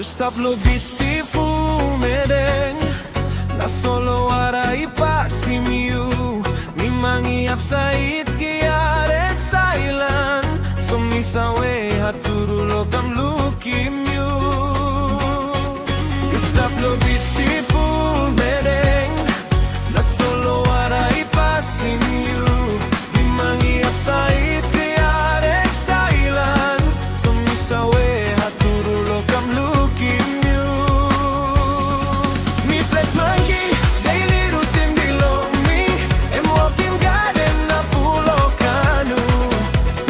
You stop lo beautiful medeng na solo aray pasim you mi mangiap sa itkiarek sailan sumisawe haturulo kam lukim you. You stop lo beautiful medeng na solo aray pasim you mi mangiap sa itkiarek sailan sumisawe haturulo kam lukim you. Mi place monkey daily routine below me and walking garden na pulo kanu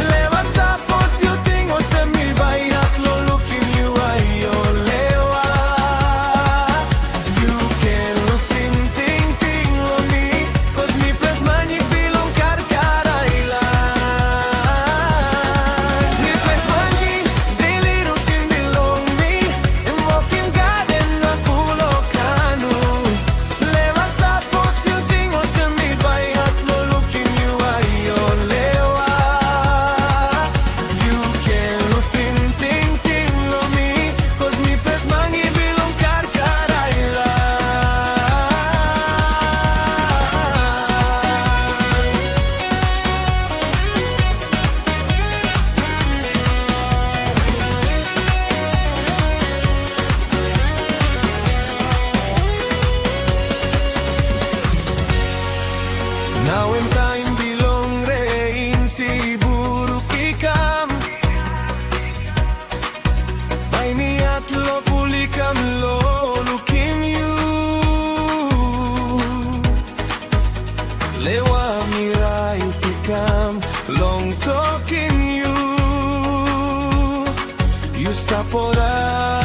leva sapos you tingo se mi vai at lo lukim you ayo lewa you can lo sin ting ting lo me cause mi place monkey bilong karkaraila mi place monkey daily routine below me and walking garden na pulo kanu leva sapos you tingo se mi vai at lo lukim you ayo lewa you can lo sin ting ting lo me cause mi place monkey bilong karkaraila. Now in time bilong rein si buruk ikam may niat lo pulikam lo lukim you lewa mirai tikam long talking you you stop orai